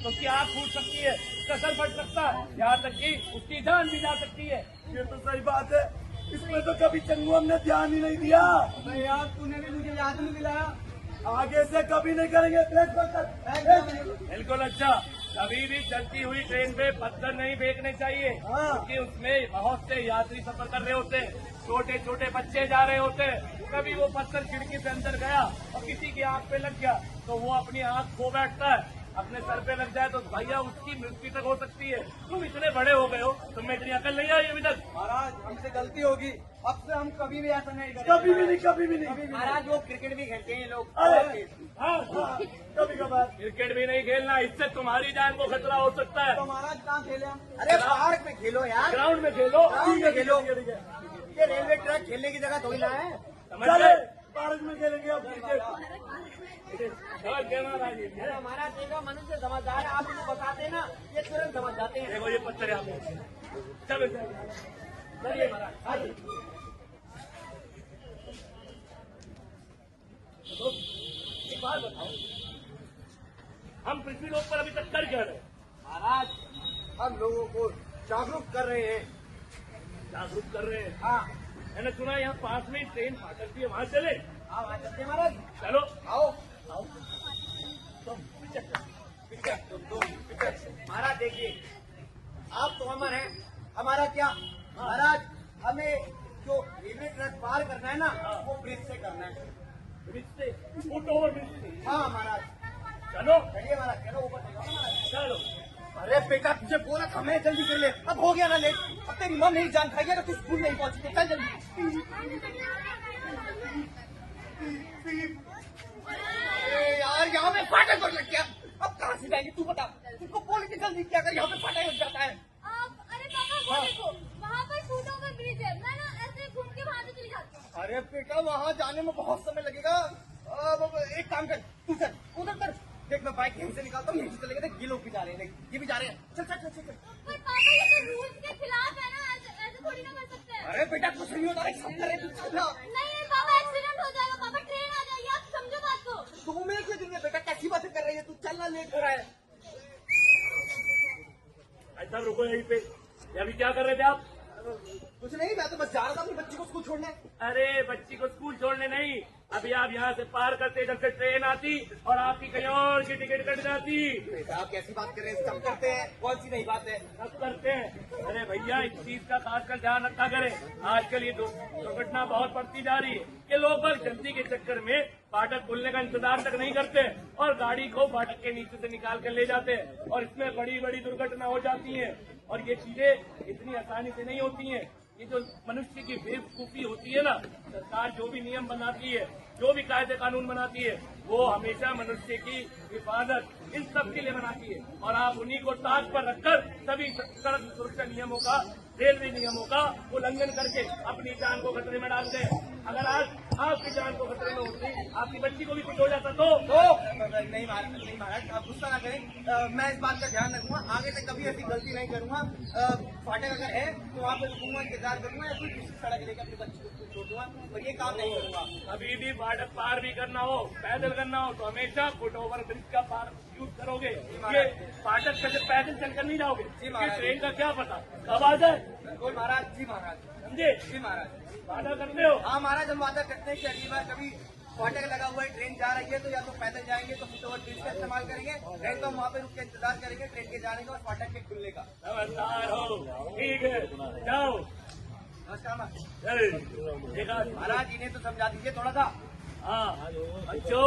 तो उसकी आँख फूट सकती है, उसका सर फट सकता है, यहाँ तक कि उसकी जान भी जा सकती है। ये तो सही बात है, इसमें तो कभी चंगू हमने ध्यान ही नहीं दिया। यार तूने भी मुझे याद नहीं दिलाया। आगे से कभी नहीं करेंगे। बिल्कुल। अच्छा, कभी भी चलती हुई ट्रेन पे पत्थर नहीं फेंकने चाहिए, क्योंकि उसमें बहुत से यात्री सफर कर रहे होते हैं, छोटे छोटे बच्चे जा रहे होते हैं। कभी वो पत्थर खिड़की से अंदर गया और किसी की आंख पे लग गया तो वो अपनी आंख खो बैठता है, अपने सर पे लग जाए तो भैया उसकी मृत्यु तक हो सकती है। तुम इतने बड़े हो गए हो, तुम्हें इतनी अकल नहीं आई अभी तक? महाराज हमसे गलती होगी, अब से हम कभी भी ऐसा नहीं करेंगे। कभी भी नहीं, कभी भी नहीं। महाराज वो क्रिकेट भी खेलते हैं लोग। अरे हाँ, कभी कभार क्रिकेट भी नहीं खेलना, इससे तुम्हारी जान को खतरा हो सकता है। तो महाराज कहाँ खेले हम? अरे पार्क में खेलो यार, ग्राउंड में खेलो। ग्राउंड में खेलो। ठीक है। ये रेलवे ट्रैक खेलने की जगह थोड़ी ना है। समझ चले गए? पार्क में खेलेंगे अब क्रिकेट। समझ गए महाराज? अरे महाराज देखो मनुष्य समझदार है, आप इनको बताते ना ये तुरंत समझ जाते हैं। देखो ये पत्थर यहाँ पे। चलो चलिए महाराज आइए। तो एक बात बताओ, हम पृथ्वी लोक पर अभी तक कर क्या रहे? महाराज हम लोगों को जागरूक कर रहे हैं। जागरूक कर रहे हैं। हाँ मैंने सुना यहाँ पास में ट्रेन फाटक भी है, वहाँ चले। हाँ वहाँ चलते हैं महाराज। चलो आओ आओ। तुम महाराज देखिए, आप तो अमर हैं, हमारा क्या महाराज, हमें जो रेलवे ट्रैक पार करना है ना वो ब्रिज से करना है। ब्रिज से, फुट ओवर ब्रिज से। हाँ महाराज चलो चलिए महाराज, चलो ऊपर चलो महाराज। चलो। अरे बेटा तुझे बोला था मैं, जल्दी कर ले, अब हो गया ना लेट। अब तेरी मम्मी नहीं जान खाएगी अगर तू स्कूल नहीं पहुंची तो चल जल्दी। अरे यार यहाँ पे फाटक पर लग गया, अब कहाँ से जाएंगे तू बता। तुमको बोल के जल्दी क्या कर, यहाँ पे फाटक लग जाता है। अरे पापा वो देखो, वहाँ पर फुट ओवर ब्रिज है, मैं ना ऐसे घूम के वहाँ से चली जाती हूँ। अरे बेटा वहाँ जाने में बहुत समय लगेगा। अब एक काम कर, तू चल उधर कर, देख मैं बाइक यहीं से निकालता हूँ, यहीं से चलेगा। देख ये लोग भी जा रहे हैं, देख ये भी जा रहे हैं। चल चल चल चल। पर पापा ये तो रूल्स के खिलाफ है ना, ऐसे थोड़ी ना कर सकते हैं। अरे बेटा कुछ नहीं होता, सब कर रहे तू चल ना। नहीं पापा, एक्सीडेंट हो जाएगा पापा, ट्रेन आ जाएगी, आप समझो बात को। 2 मिनट के दिन में बेटा कैसी बातें कर रही है तू, चल ना लेट हो रहा है। अच्छा रुको यहीं पे, ये अभी क्या कर रहे थे आप? कुछ नहीं, मैं तो बस जा रहा था अपनी बच्ची को स्कूल छोड़ने। अरे बच्ची को स्कूल छोड़ने नहीं, अभी आप यहाँ से पार करते जब से ट्रेन आती और आपकी कहीं और की टिकट कट जाती। बेटा आप कैसी बात कर रहे हैं, सब करते हैं, कौन सी नई बात है। सब करते हैं। अरे भैया इस चीज का खासकर ध्यान रखा करें, आजकल ये दुर्घटना बहुत बढ़ती जा रही है कि लोग बस जल्दी के चक्कर में फाटक खुलने का इंतजार तक नहीं करते और गाड़ी को फाटक के नीचे से निकाल कर ले जाते हैं और इसमें बड़ी बड़ी दुर्घटना हो जाती है। और ये चीजें इतनी आसानी से नहीं होती हैं। ये जो मनुष्य की बेवकूफी होती है ना, सरकार जो भी नियम बनाती है, जो भी कायदे कानून बनाती है, वो हमेशा मनुष्य की हिफाजत इन सब के लिए बनाती है। और आप उन्हीं को ताक पर रखकर सभी सड़क सुरक्षा नियमों का, रेलवे नियमों का उल्लंघन करके अपनी जान को खतरे में डालते हैं। अगर आज आपकी जान को खतरे में होती, आपकी बच्ची को भी कुछ हो जाता तो नहीं महाराज आप गुस्सा ना करें, मैं इस बात का ध्यान रखूंगा, आगे से कभी ऐसी गलती नहीं करूंगा। फाटक अगर है तो वहाँ पे रुकूंगा, इंतजार करूंगा, या कोई दूसरी सड़क लेकर अपनी बच्ची को छोड़ दूंगा, पर ये काम नहीं करूंगा। अभी भी फाटक पार भी करना हो, पैदल करना हो, तो हमेशा फुट ओवर ब्रिज का पार यूज करोगे। ये फाटक से पैदल चलकर नहीं जाओगे, ट्रेन का क्या पता कब आ जाए। बिल्कुल महाराज, जी महाराज, समझे? जी महाराज। वादा करते हो? हाँ महाराज हम वादा करते हैं कि अगली बार कभी फाटक लगा हुआ है, ट्रेन जा रही है तो या तो पैदल जाएंगे तो फुट ओवर ब्रिज का इस्तेमाल करेंगे, नहीं तो हम वहाँ पे रुक के इंतजार करेंगे ट्रेन के जाने का और फाटक के खुलने का। समझदार हो, ठीक है, जाओ। नमस्कार महाराज इन्हें तो समझा दीजिए थोड़ा सा। हाँ बच्चों,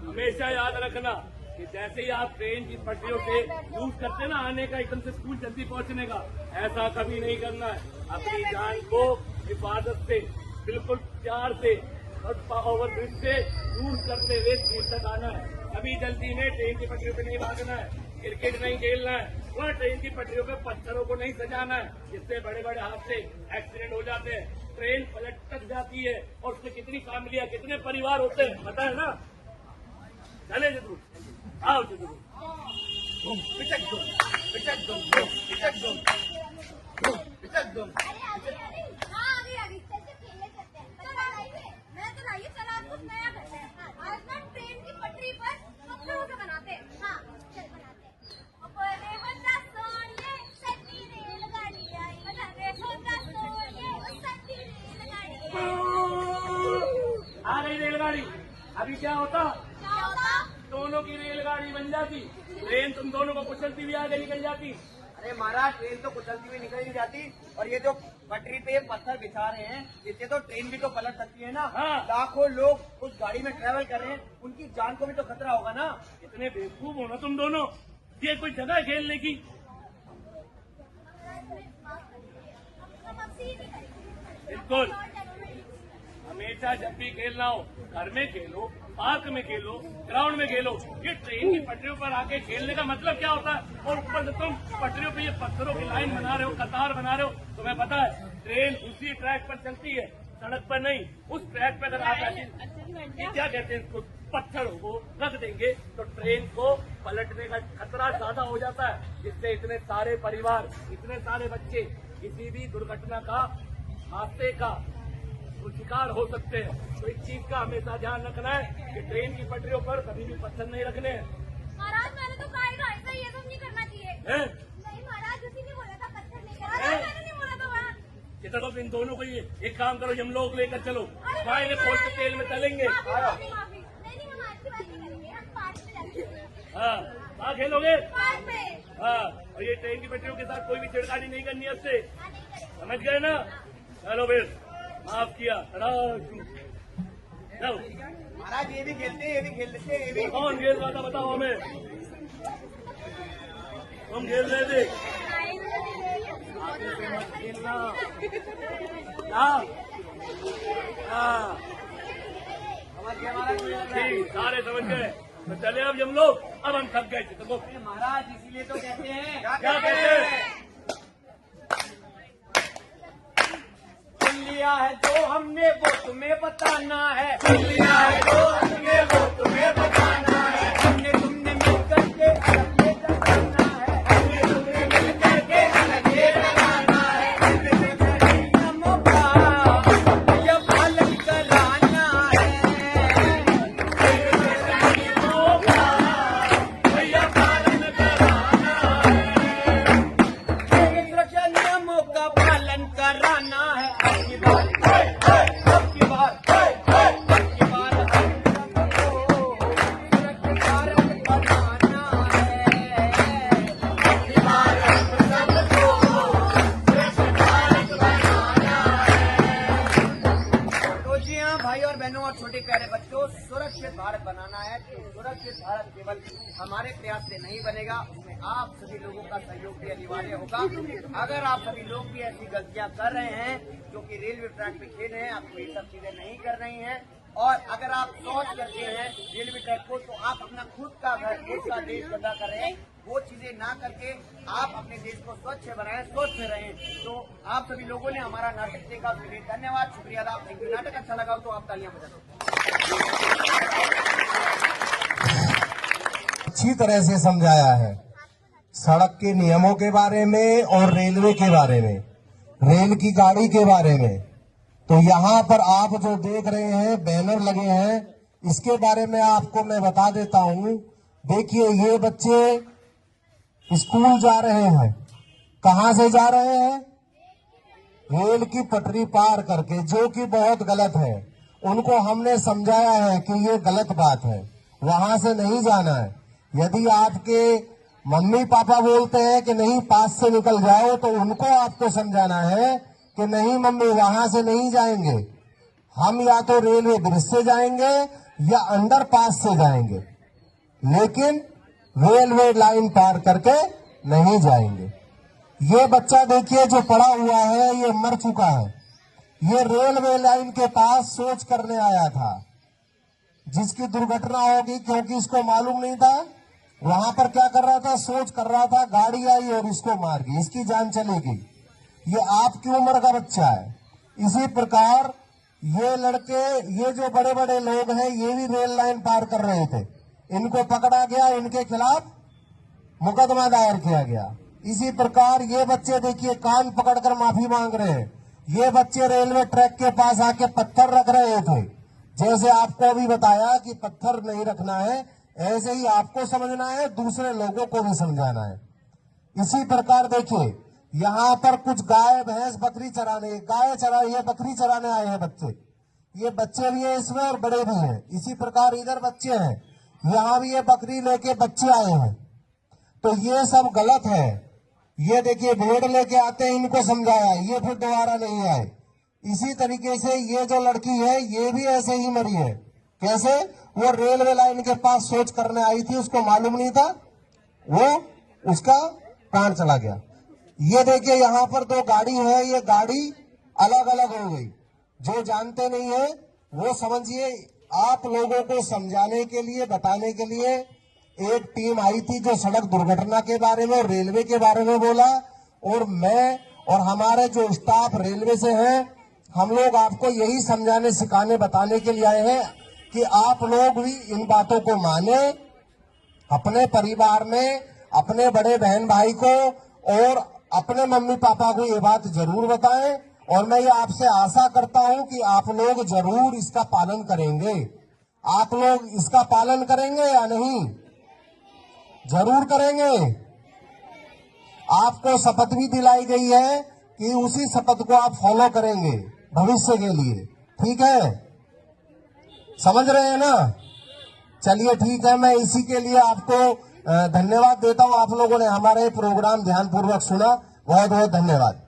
हमेशा याद रखना कि जैसे ही आप ट्रेन की पटरियों से यूज करते ना आने का, एकदम से स्कूल जल्दी पहुंचने का, ऐसा कभी नहीं करना है। अपनी जान को हिफाजत से, बिल्कुल प्यार से और ओवर ब्रिज से यूज करते हुए स्कूल तक आना है। कभी जल्दी में ट्रेन की पटरियों पे नहीं भागना है, क्रिकेट नहीं खेलना है, वहाँ ट्रेन की पटरियों पे पत्थरों को नहीं सजाना है, जिससे बड़े बड़े हादसे, एक्सीडेंट हो जाते हैं। ट्रेन पलट तक जाती है और उसमें कितनी फैमिलियां, कितने परिवार होते हैं पता है ना। चले जरूर, आओ जरूर। पिचक दो, पिचक दो, पिचक दो, पिचक दो। हाँ आ गई, चलते खेलने चलते हैं। चल आइए, मैं तो लाइए, चल आज कुछ नया करते हैं। आज ना ट्रेन की पटरी पर पत्थरों से बनाते हैं। हाँ चल बनाते हैं। और रेलगाड़ी, अभी क्या होता, क्या होता? दोनों की रेलगाड़ी बन जाती, ट्रेन तुम दोनों को कुचलती हुई आगे निकल जाती। अरे महाराज ट्रेन तो कुचलती हुई निकल नहीं जाती, और ये जो पटरी पे पत्थर बिछा रहे हैं इससे तो ट्रेन भी तो पलट सकती है ना। हाँ। लाखों लोग उस गाड़ी में ट्रेवल कर रहे हैं, उनकी जान को भी तो खतरा होगा ना। इतने बेवकूफ हो ना तुम दोनों, ये कोई जगह है खेलने की? हम आपसे ये नहीं करेंगे। बिल्कुल, हमेशा जब भी खेलना हो घर में खेलो, पार्क में खेलो, ग्राउंड में खेलो। ये ट्रेन की पटरियों पर आके खेलने का मतलब क्या होता है? और ऊपर से तुम पटरियों पे ये पत्थरों की लाइन बना रहे हो, कतार बना रहे हो। तुम्हें पता है ट्रेन उसी ट्रैक पर चलती है, सड़क पर नहीं। उस ट्रैक पर अगर आप ऐसे ये क्या कहते हैं इसको, पत्थरों को रख देंगे तो ट्रेन को पलटने का खतरा ज्यादा हो जाता है, जिससे इतने सारे परिवार, इतने सारे बच्चे किसी भी दुर्घटना का, हादसे का शिकार हो सकते हैं। तो इस चीज का हमेशा ध्यान रखना है कि ट्रेन की पटरियों पर कभी भी पत्थर नहीं रखने हैं। महाराज मैंने तो कहा ही था, ऐसा ये सब नहीं करना चाहिए। हैं? नहीं महाराज, उसी ने बोला था पत्थर नहीं करना। मैंने नहीं बोला था महाराज। इतना तो इन दोनों को ये एक काम करो, हम लोग लेकर चलो, भाई ने खोल के तेल में तलेंगे। माफी। नहीं हम आज की बात नहीं करेंगे, हम पार्क में जाएंगे। हाँ, कहाँ खेलोगे? पार्क में। हाँ, और ये ट्रेन की पटरियों के साथ कोई भी छेड़खानी नहीं करनी है उससे, नहीं करेंगे। समझ गए ना? चलो फिर, माफ किया। चलो, महाराज ये भी खेलते हैं, ये भी खेल लेते हैं, ये भी। कौन खेल रहा था बताओ हमें? तुम खेल रहे थे? खेलना। हाँ, हाँ, समझ गए महाराज? ठीक, सारे समझ गए। तो चले अब हम लोग, अब हम थक गए थे। तो महाराज इसीलिए तो कहते हैं, क्या कहते हैं? सुन लिया है जो हमने वो तुम्हें बताना है, सुन लिया है जो हमने वो तुम्हें बताना है। हमने तुमने मिलकर के अलग ये जगाना है, हमने तुमने मिलकर के अलग ये जगाना है। हमने नियमों का ये पालन कराना है, नियमों का भैया पालन कराना है। सुरक्षा नियमों का पालन कराना है। अब की बार, अब की बार, अब की बार हमको सुरक्षित भारत बनाना है। अब की बार हम सबको सुरक्षित भारत बनाना है। तो जी हाँ भाई और बहनों और छोटे प्यारे बच्चों, सुरक्षित भारत बनाना है तो सुरक्षित भारत केवल हमारे प्रयास से नहीं बनेगा, उसमें आप सभी लोगों का सहयोग भी अनिवार्य होगा। अगर आप सभी लोग भी ऐसी गलतियां कर रहे हैं जो कि रेलवे ट्रैक पे खेल रहे हैं, आपको ये सब चीजें नहीं कर रही हैं, और अगर आप शौच करते हैं रेलवे ट्रैक को, तो आप अपना खुद का घर, खुद का देश गंदा कर रहे हैं। वो चीजें ना करके आप अपने देश को स्वच्छ बनाएं, स्वच्छ रहें। तो आप सभी लोगों ने हमारा नाटक देखा, उसके लिए धन्यवाद, शुक्रिया अदा। Thank you. नाटक अच्छा लगा तो आप तालियां बजा दो। अच्छी तरह से समझाया है सड़क के नियमों के बारे में और रेलवे के बारे में, रेल की गाड़ी के बारे में। तो यहाँ पर आप जो देख रहे हैं बैनर लगे हैं, इसके बारे में आपको मैं बता देता हूँ। देखिए ये बच्चे स्कूल जा रहे हैं, कहाँ से जा रहे हैं? रेल की पटरी पार करके, जो कि बहुत गलत है। उनको हमने समझाया है कि ये गलत बात है, वहां से नहीं जाना है। यदि आपके मम्मी पापा बोलते हैं कि नहीं पास से निकल जाओ, तो उनको आपको समझाना है कि नहीं मम्मी वहां से नहीं जाएंगे, हम या तो रेलवे ब्रिज से जाएंगे या अंडर पास से जाएंगे, लेकिन रेलवे लाइन पार करके नहीं जाएंगे। ये बच्चा देखिए जो पड़ा हुआ है, ये मर चुका है। ये रेलवे लाइन के पास सोच करने आया था, जिसकी दुर्घटना होगी, क्योंकि इसको मालूम नहीं था। वहां पर क्या कर रहा था? सोच कर रहा था, गाड़ी आई और इसको मार गई, इसकी जान चलेगी। ये आपकी उम्र का बच्चा है। इसी प्रकार ये लड़के, ये जो बड़े बड़े लोग हैं, ये भी रेल लाइन पार कर रहे थे, इनको पकड़ा गया, इनके खिलाफ मुकदमा दायर किया गया। इसी प्रकार ये बच्चे देखिए कान पकड़कर माफी मांग रहे हैं। ये बच्चे रेलवे ट्रैक के पास आके पत्थर रख रहे थे। जैसे आपको अभी बताया कि पत्थर नहीं रखना है, ऐसे ही आपको समझना है, दूसरे लोगों को भी समझाना है। इसी प्रकार देखिए यहाँ पर कुछ गाय भैंस बकरी चराने, गाय चरा, ये बकरी चराने आए हैं बच्चे। ये बच्चे भी हैं इसमें और बड़े भी हैं। इसी प्रकार इधर बच्चे हैं, यहाँ भी ये बकरी लेके बच्चे आए हैं। तो ये सब गलत है। ये देखिए भेड़ लेके आते हैं, इनको समझाया, ये फिर दोबारा नहीं आए। इसी तरीके से ये जो लड़की है ये भी ऐसे ही मरी है। कैसे? वो रेलवे लाइन के पास शौच करने आई थी, उसको मालूम नहीं था, वो उसका प्राण चला गया। ये देखिए यहाँ पर दो गाड़ी है, ये गाड़ी अलग अलग हो गई। जो जानते नहीं है वो समझिए, आप लोगों को समझाने के लिए, बताने के लिए एक टीम आई थी जो सड़क दुर्घटना के बारे में और रेलवे के बारे में बोला, और मैं और हमारे जो स्टाफ रेलवे से हैं, हम लोग आपको यही समझाने, सिखाने, बताने के लिए आए हैं कि आप लोग भी इन बातों को माने, अपने परिवार में अपने बड़े बहन भाई को और अपने मम्मी पापा को ये बात जरूर बताएं। और मैं ये आपसे आशा करता हूं कि आप लोग जरूर इसका पालन करेंगे। आप लोग इसका पालन करेंगे या नहीं? जरूर करेंगे। आपको शपथ भी दिलाई गई है कि उसी शपथ को आप फॉलो करेंगे भविष्य के लिए। ठीक है, समझ रहे हैं ना? चलिए ठीक है, मैं इसी के लिए आपको धन्यवाद देता हूं। आप लोगों ने हमारे प्रोग्राम ध्यानपूर्वक सुना, बहुत बहुत धन्यवाद।